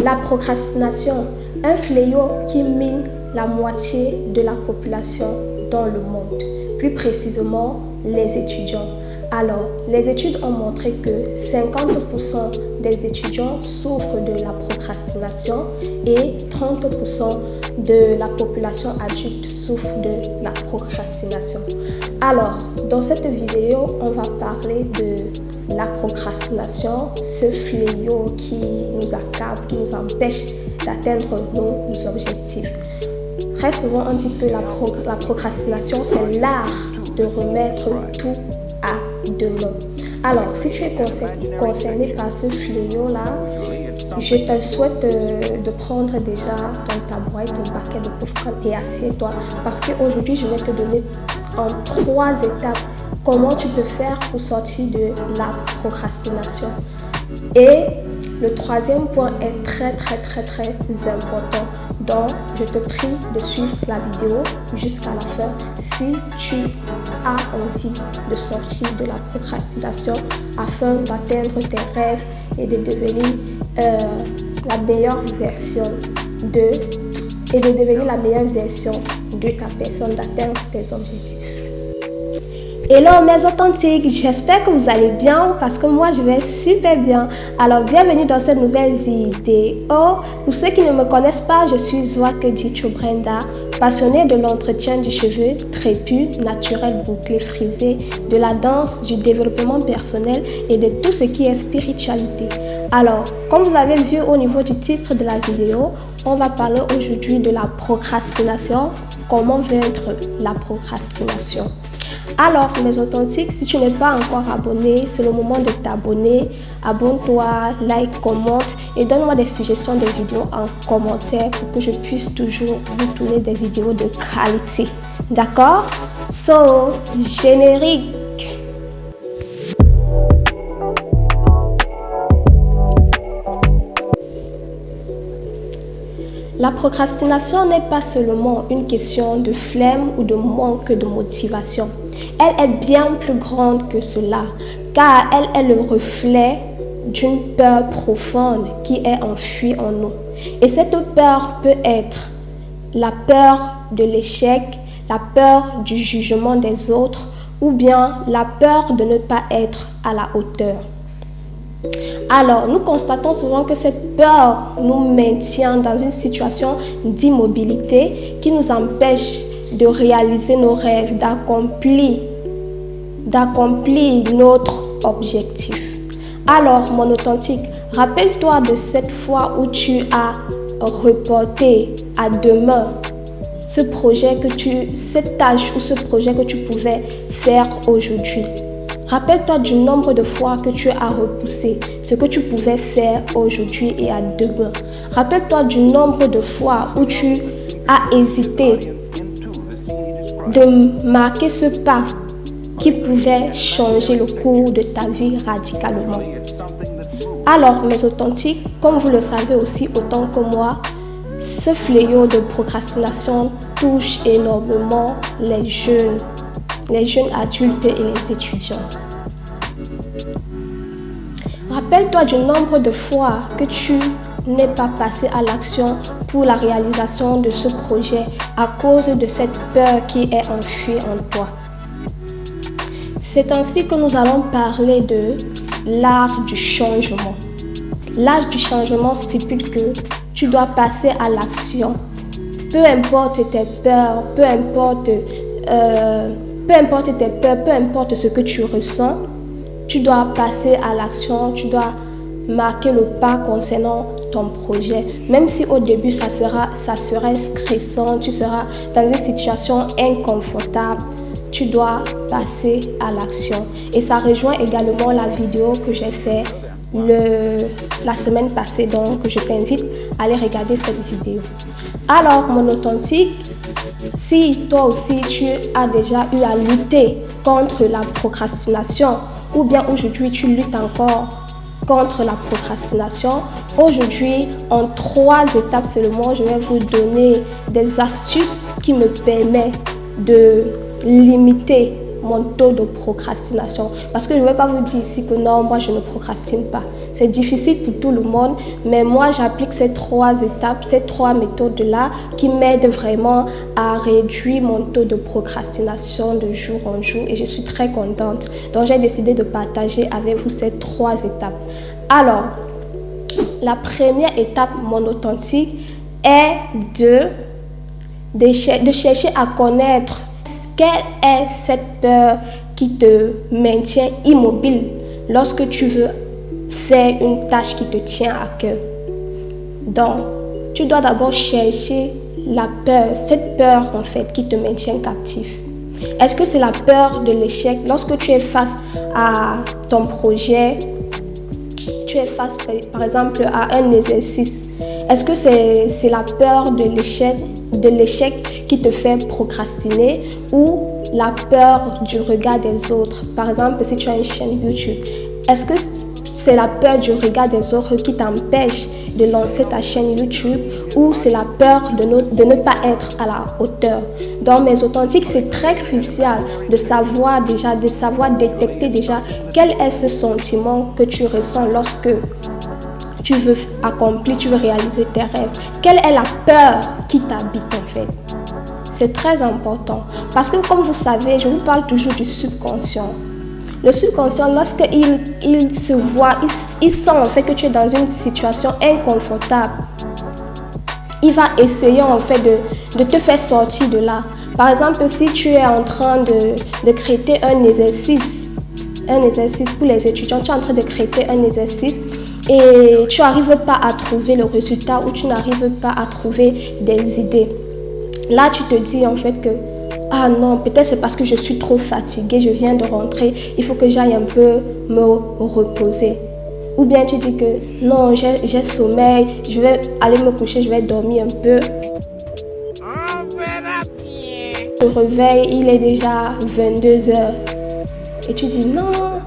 La procrastination, un fléau qui mine la moitié de la population dans le monde, plus précisément les étudiants. Alors, les études ont montré que 50% des étudiants souffrent de la procrastination et 30% de la population adulte souffre de la procrastination. Alors, dans cette vidéo, on va parler de la procrastination, ce fléau qui nous accable, qui nous empêche d'atteindre nos objectifs. Très souvent, on dit que la procrastination, c'est l'art de remettre tout à demain. Alors, si tu es concerné par ce fléau-là, je te souhaite de prendre déjà ton tabouret, ton paquet de popcorn et assieds-toi. Parce qu'aujourd'hui, je vais te donner en 3 étapes comment tu peux faire pour sortir de la procrastination. Et le 3e point est très important. Donc, je te prie de suivre la vidéo jusqu'à la fin si tu as envie de sortir de la procrastination afin d'atteindre tes rêves et de devenir la meilleure version de ta personne, d'atteindre tes objectifs. Hello mes authentiques, j'espère que vous allez bien parce que moi je vais super bien. Alors bienvenue dans cette nouvelle vidéo. Pour ceux qui ne me connaissent pas, je suis Zwakedicho Brenda, passionnée de l'entretien du cheveu trapu, naturel, bouclé, frisé, de la danse, du développement personnel et de tout ce qui est spiritualité. Alors, comme vous avez vu au niveau du titre de la vidéo, on va parler aujourd'hui de la procrastination, comment vaincre la procrastination. Alors mes authentiques, si tu n'es pas encore abonné, c'est le moment de t'abonner. Abonne-toi, like, commente et donne-moi des suggestions de vidéos en commentaire pour que je puisse toujours vous tourner des vidéos de qualité. D'accord? So, générique. La procrastination n'est pas seulement une question de flemme ou de manque de motivation. Elle est bien plus grande que cela, car elle est le reflet d'une peur profonde qui est enfouie en nous. Et cette peur peut être la peur de l'échec, la peur du jugement des autres ou bien la peur de ne pas être à la hauteur. Alors, nous constatons souvent que cette peur nous maintient dans une situation d'immobilité qui nous empêche de réaliser nos rêves, d'accomplir notre objectif. Alors, mon authentique, rappelle-toi de cette fois où tu as reporté à demain cette tâche ou ce projet que tu pouvais faire aujourd'hui. Rappelle-toi du nombre de fois que tu as repoussé ce que tu pouvais faire aujourd'hui et à demain. Rappelle-toi du nombre de fois où tu as hésité de marquer ce pas qui pouvait changer le cours de ta vie radicalement. Alors, mes authentiques, comme vous le savez aussi autant que moi, ce fléau de procrastination touche énormément les jeunes adultes et les étudiants. Rappelle-toi du nombre de fois que tu n'es pas passé à l'action pour la réalisation de ce projet à cause de cette peur qui est enfouie en toi. C'est ainsi que nous allons parler de l'art du changement. L'art du changement stipule que tu dois passer à l'action. Peu importe tes peurs, peu importe ce que tu ressens, tu dois passer à l'action, tu dois marquer le pas concernant ton projet. Même si au début ça serait stressant, tu seras dans une situation inconfortable, tu dois passer à l'action. Et ça rejoint également la vidéo que j'ai faite la semaine passée, donc je t'invite à aller regarder cette vidéo. Alors mon authentique, si toi aussi tu as déjà eu à lutter contre la procrastination ou bien aujourd'hui tu luttes encore contre la procrastination, aujourd'hui en 3 étapes seulement, je vais vous donner des astuces qui me permettent de limiter mon taux de procrastination. Parce que je ne vais pas vous dire ici que non, moi je ne procrastine pas. C'est difficile pour tout le monde, mais moi j'applique ces 3 étapes, ces 3 méthodes-là qui m'aident vraiment à réduire mon taux de procrastination de jour en jour et je suis très contente. Donc j'ai décidé de partager avec vous ces 3 étapes. Alors, la première étape, mon authentique, est de chercher à connaître quelle est cette peur qui te maintient immobile lorsque tu veux faire une tâche qui te tient à cœur. Donc, tu dois d'abord chercher la peur, cette peur en fait qui te maintient captif. Est-ce que c'est la peur de l'échec lorsque tu es face à ton projet? Tu es face par exemple à un exercice. Est-ce que c'est la peur de l'échec qui te fait procrastiner ou la peur du regard des autres? Par exemple, si tu as une chaîne YouTube, est-ce que c'est la peur du regard des autres qui t'empêche de lancer ta chaîne YouTube ou c'est la peur de ne pas être à la hauteur? Dans Mes Authentiques, c'est très crucial de savoir détecter déjà quel est ce sentiment que tu ressens lorsque tu veux accomplir, tu veux réaliser tes rêves. Quelle est la peur qui t'habite en fait? C'est très important parce que comme vous savez, je vous parle toujours du subconscient. Le subconscient, lorsqu'il se voit, il sent en fait que tu es dans une situation inconfortable. Il va essayer en fait de te faire sortir de là. Par exemple, si tu es en train de créer un exercice pour les étudiants, tu es en train de créer un exercice et tu n'arrives pas à trouver le résultat ou tu n'arrives pas à trouver des idées. Là, tu te dis en fait que ah non, peut-être c'est parce que je suis trop fatiguée, je viens de rentrer, il faut que j'aille un peu me reposer. Ou bien tu dis que non, j'ai sommeil, je vais aller me coucher, je vais dormir un peu. On verra bien. Le réveil, il est déjà 22h. Et tu dis non,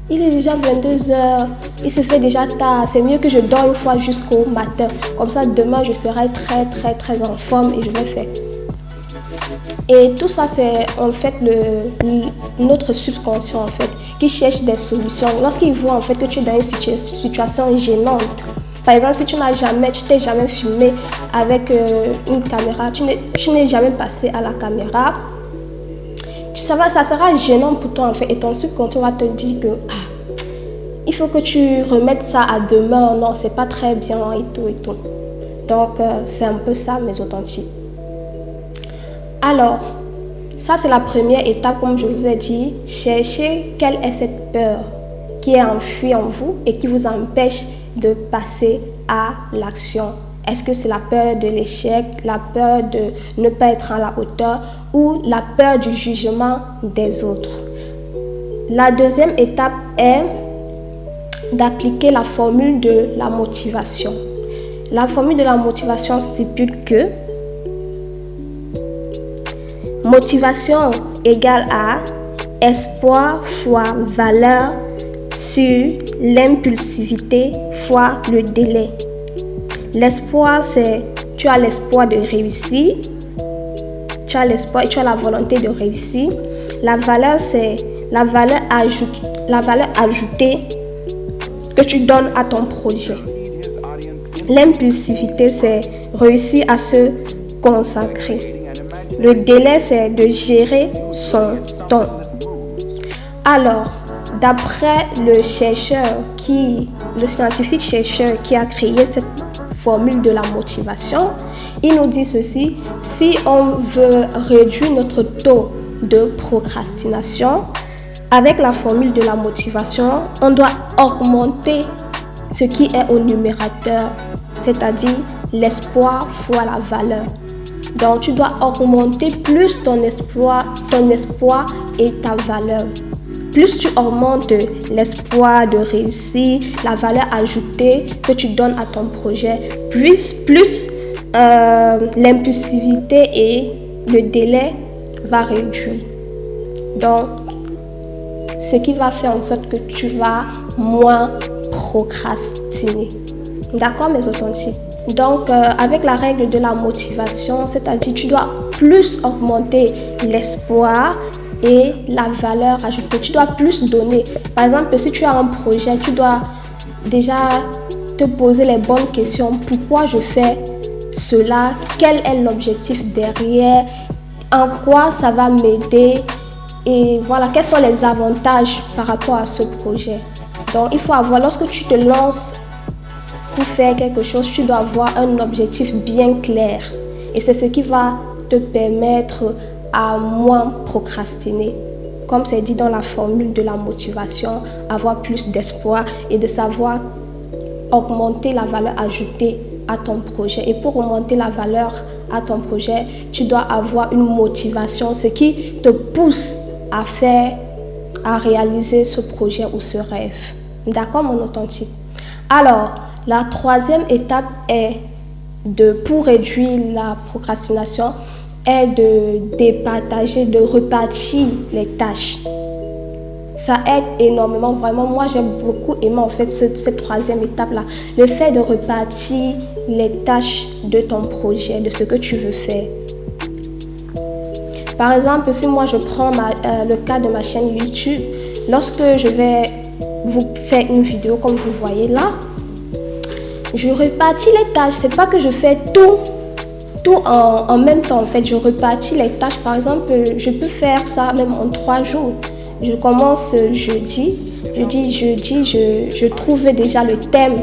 il est déjà 22h, il se fait déjà tard, c'est mieux que je dors une fois jusqu'au matin. Comme ça, demain, je serai très en forme et je vais faire. Et tout ça, c'est en fait notre subconscient en fait, qui cherche des solutions. Lorsqu'il voit en fait que tu es dans une situation gênante, par exemple, si tu t'es jamais filmé avec une caméra, tu n'es jamais passé à la caméra, ça sera gênant pour toi en fait, et ton subconscient va te dire que il faut que tu remettes ça à demain, non, c'est pas très bien et tout. Donc, c'est un peu ça, Mes Authentiques. Alors, ça c'est la première étape, comme je vous ai dit. Cherchez quelle est cette peur qui est enfouie en vous et qui vous empêche de passer à l'action. Est-ce que c'est la peur de l'échec, la peur de ne pas être à la hauteur ou la peur du jugement des autres? La deuxième étape est d'appliquer la formule de la motivation. La formule de la motivation stipule que motivation égale à espoir fois valeur sur l'impulsivité fois le délai. L'espoir, c'est tu as l'espoir de réussir, tu as l'espoir et tu as la volonté de réussir. La valeur, c'est la valeur ajoutée que tu donnes à ton projet. L'impulsivité, c'est réussir à se consacrer. Le délai, c'est de gérer son temps. Alors, d'après le scientifique chercheur qui a créé cette formule de la motivation, il nous dit ceci: si on veut réduire notre taux de procrastination, avec la formule de la motivation, on doit augmenter ce qui est au numérateur, c'est-à-dire l'espoir fois la valeur. Donc, tu dois augmenter plus ton espoir et ta valeur. Plus tu augmentes l'espoir de réussir, la valeur ajoutée que tu donnes à ton projet, plus l'impulsivité et le délai va réduire. Donc, ce qui va faire en sorte que tu vas moins procrastiner. D'accord, Mes Authentiques? Donc, avec la règle de la motivation, c'est-à-dire tu dois plus augmenter l'espoir et la valeur ajoutée. Tu dois plus donner. Par exemple, si tu as un projet, tu dois déjà te poser les bonnes questions. Pourquoi je fais cela? Quel est l'objectif derrière? En quoi ça va m'aider? Et voilà, quels sont les avantages par rapport à ce projet? Donc, il faut avoir, lorsque tu te lances pour faire quelque chose, tu dois avoir un objectif bien clair. Et c'est ce qui va te permettre à moins procrastiner. Comme c'est dit dans la formule de la motivation, avoir plus d'espoir et de savoir augmenter la valeur ajoutée à ton projet. Et pour augmenter la valeur à ton projet, tu dois avoir une motivation, ce qui te pousse à réaliser ce projet ou ce rêve. D'accord, mon authentique? Alors, la troisième étape pour réduire la procrastination, est de départager, de repartir les tâches. Ça aide énormément, vraiment. Moi, j'ai beaucoup aimé en fait cette troisième étape-là. Le fait de repartir les tâches de ton projet, de ce que tu veux faire. Par exemple, si moi je prends le cas de ma chaîne YouTube, lorsque je vais vous faire une vidéo comme vous voyez là, je repartis les tâches. C'est pas que je fais tout en même temps en fait. Je repartis les tâches. Par exemple, je peux faire ça même en 3 jours. Je commence jeudi, je trouve déjà le thème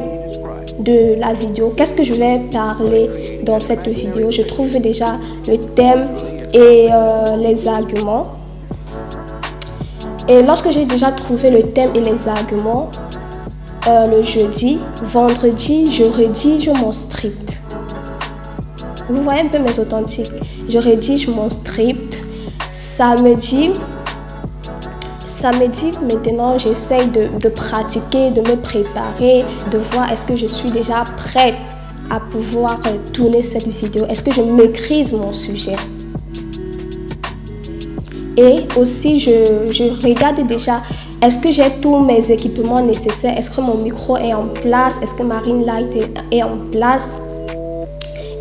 de la vidéo. Qu'est-ce que je vais parler dans cette vidéo? Je trouve déjà le thème et les arguments. Et lorsque j'ai déjà trouvé le thème et les arguments, le jeudi, vendredi, je rédige mon script. Vous voyez un peu mes authentiques. Je rédige mon script. Samedi, maintenant, j'essaye de pratiquer, de me préparer, de voir est-ce que je suis déjà prête à pouvoir tourner cette vidéo. Est-ce que je maîtrise mon sujet? Et aussi, je regarde déjà, est-ce que j'ai tous mes équipements nécessaires? Est-ce que mon micro est en place? Est-ce que ma ring light est en place?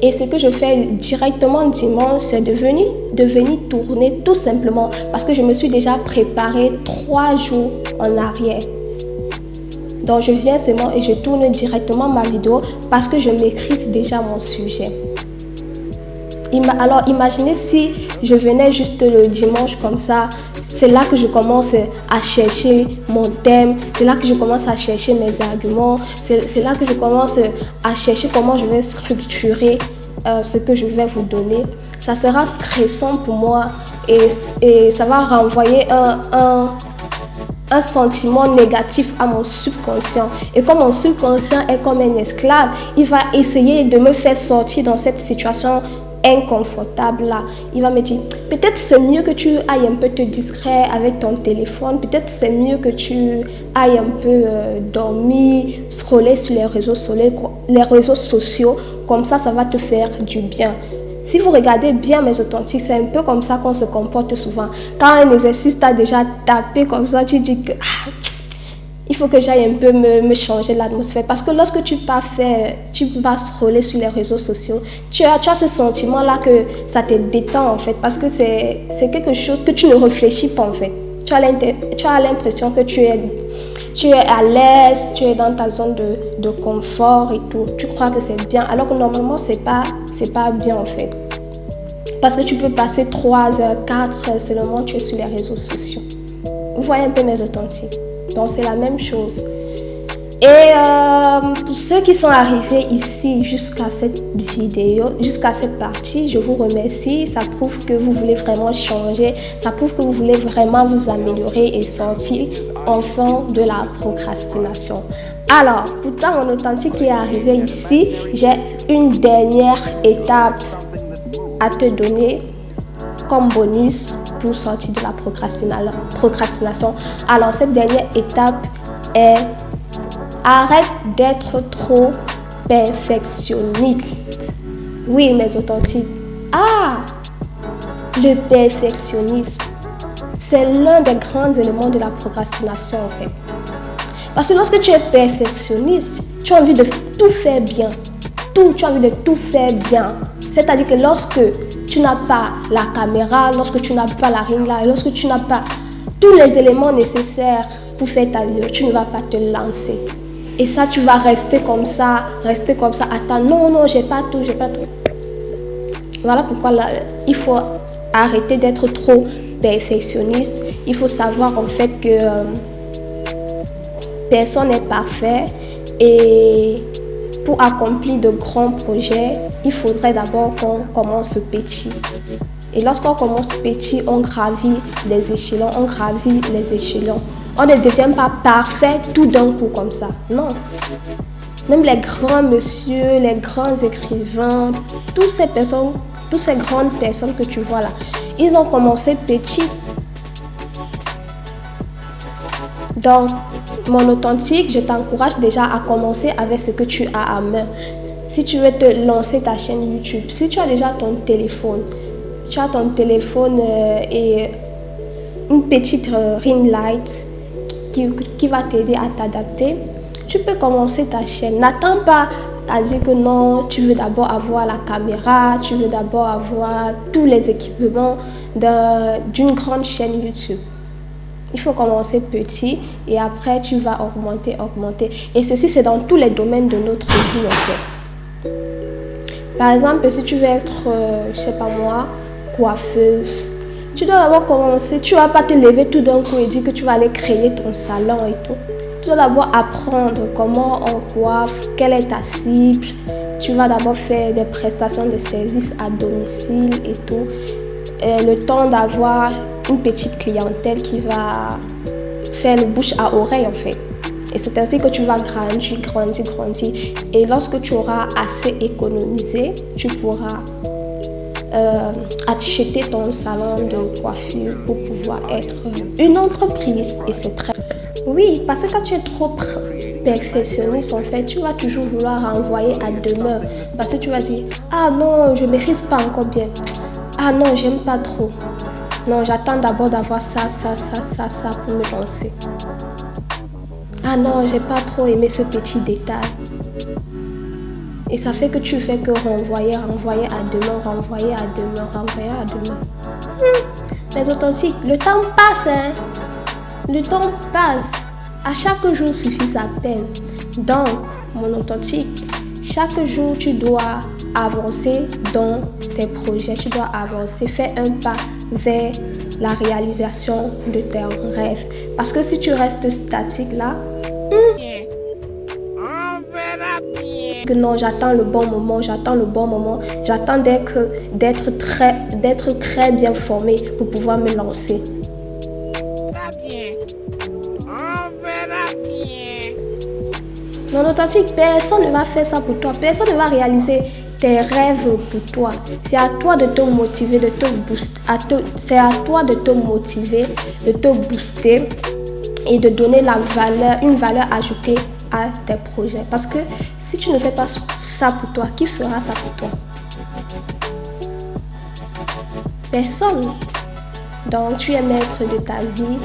Et ce que je fais directement dimanche, c'est de venir tourner tout simplement parce que je me suis déjà préparée 3 jours en arrière. Donc je viens seulement et je tourne directement ma vidéo parce que je maîtrise déjà mon sujet. Alors imaginez si je venais juste le dimanche comme ça, c'est là que je commence à chercher mon thème, c'est là que je commence à chercher mes arguments, c'est là que je commence à chercher comment je vais structurer ce que je vais vous donner. Ça sera stressant pour moi et ça va renvoyer un sentiment négatif à mon subconscient. Et comme mon subconscient est comme un esclave, il va essayer de me faire sortir dans cette situation inconfortable là. Il va me dire, peut-être c'est mieux que tu ailles un peu te distraire avec ton téléphone, peut-être c'est mieux que tu ailles un peu dormir, scroller sur les réseaux sociaux, comme ça va te faire du bien. Si vous regardez bien mes authentiques, c'est un peu comme ça qu'on se comporte souvent. Quand un exercice t'a déjà tapé comme ça, tu dis que il faut que j'aille un peu me changer l'atmosphère. Parce que lorsque tu vas scroller sur les réseaux sociaux, tu as ce sentiment-là que ça te détend en fait. Parce que c'est quelque chose que tu ne réfléchis pas en fait. Tu as l'impression que tu es à l'aise, tu es dans ta zone de confort et tout. Tu crois que c'est bien, alors que normalement, c'est pas bien en fait. Parce que tu peux passer 3 heures, 4 heures seulement, tu es sur les réseaux sociaux. Vous voyez un peu mes authentiques. Donc, c'est la même chose. Et pour ceux qui sont arrivés ici jusqu'à cette vidéo, jusqu'à cette partie, je vous remercie. Ça prouve que vous voulez vraiment changer. Ça prouve que vous voulez vraiment vous améliorer et sortir enfin de la procrastination. Alors, pour toi, mon authentique qui est arrivé ici, j'ai une dernière étape à te donner comme bonus pour sortir de la procrastination. Alors, cette dernière étape est: arrête d'être trop perfectionniste. Oui, mes authentiques. Le perfectionnisme, c'est l'un des grands éléments de la procrastination en fait. Parce que lorsque tu es perfectionniste, tu as envie de tout faire bien. Tu as envie de tout faire bien. C'est-à-dire que lorsque tu n'as pas la caméra, lorsque tu n'as pas la ring light, lorsque tu n'as pas tous les éléments nécessaires pour faire ta vidéo, tu ne vas pas te lancer. Et ça, tu vas rester comme ça. Attends, non, j'ai pas tout. Voilà pourquoi là, il faut arrêter d'être trop perfectionniste. Il faut savoir en fait que personne n'est parfait. Et pour accomplir de grands projets, il faudrait d'abord qu'on commence petit. Et lorsqu'on commence petit, on gravit les échelons, On ne devient pas parfait tout d'un coup comme ça. Non. Même les grands messieurs, les grands écrivains, toutes ces grandes personnes que tu vois là, ils ont commencé petit. Donc, mon authentique, je t'encourage déjà à commencer avec ce que tu as à main. Si tu veux te lancer ta chaîne YouTube, si tu as déjà ton téléphone, et une petite ring light qui va t'aider à t'adapter, tu peux commencer ta chaîne. N'attends pas à dire que non, tu veux d'abord avoir la caméra, tu veux d'abord avoir tous les équipements d'une grande chaîne YouTube. Il faut commencer petit et après tu vas augmenter. Et ceci, c'est dans tous les domaines de notre vie en fait. Par exemple, si tu veux être, je sais pas moi, coiffeuse, tu dois d'abord commencer. Tu ne vas pas te lever tout d'un coup et dire que tu vas aller créer ton salon et tout. Tu dois d'abord apprendre comment on coiffe, quelle est ta cible. Tu vas d'abord faire des prestations de services à domicile et tout. Et le temps d'avoir une petite clientèle qui va faire le bouche à oreille en fait. Et c'est ainsi que tu vas grandir. Et lorsque tu auras assez économisé, tu pourras acheter ton salon de coiffure pour pouvoir être une entreprise. Et c'est très... Oui, parce que quand tu es trop perfectionniste en fait, tu vas toujours vouloir renvoyer à demain. Parce que tu vas dire, ah non, je ne maîtrise pas encore bien. Ah non, j'aime pas trop. Non, j'attends d'abord d'avoir ça pour me lancer. Ah non, j'ai pas trop aimé ce petit détail. Et ça fait que tu fais que renvoyer à demain. Mais authentique, le temps passe, hein. Le temps passe. À chaque jour suffit sa peine. Donc, mon authentique, chaque jour tu dois avancer dans tes projets, tu dois avancer, faire un pas vers la réalisation de tes rêves. Parce que si tu restes statique là, que non, j'attends le bon moment, j'attends d'être très bien formé pour pouvoir me lancer. Non, authentique, personne ne va faire ça pour toi, personne ne va réaliser tes rêves pour toi. C'est à toi de te motiver, de te booster, c'est à toi de te motiver, de te booster et de donner une valeur ajoutée à tes projets. Parce que si tu ne fais pas ça pour toi, qui fera ça pour toi? Personne. Donc tu es maître de ta vie.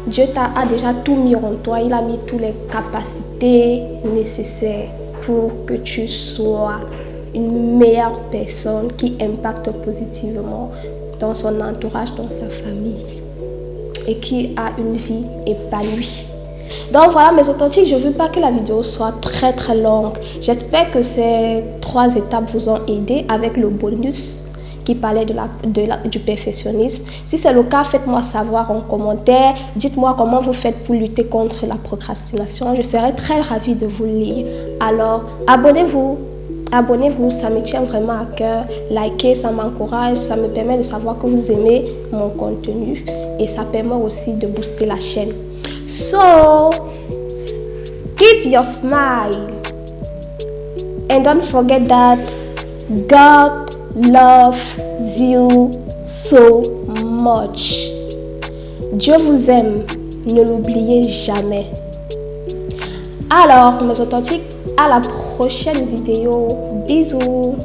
Dieu a déjà tout mis en toi. Il a mis toutes les capacités nécessaires pour que tu sois une meilleure personne qui impacte positivement dans son entourage, dans sa famille et qui a une vie épanouie. Donc voilà mes authentiques, je ne veux pas que la vidéo soit très longue. J'espère que ces 3 étapes vous ont aidé avec le bonus qui parlait du perfectionnisme. Si c'est le cas, faites-moi savoir en commentaire. Dites-moi comment vous faites pour lutter contre la procrastination. Je serai très ravie de vous lire. Alors, abonnez-vous, ça me tient vraiment à cœur. Likez, ça m'encourage, ça me permet de savoir que vous aimez mon contenu et ça permet aussi de booster la chaîne. So, keep your smile and don't forget that God loves you so much. Dieu vous aime, ne l'oubliez jamais. Alors, mes authentiques, à la prochaine vidéo. Bisous.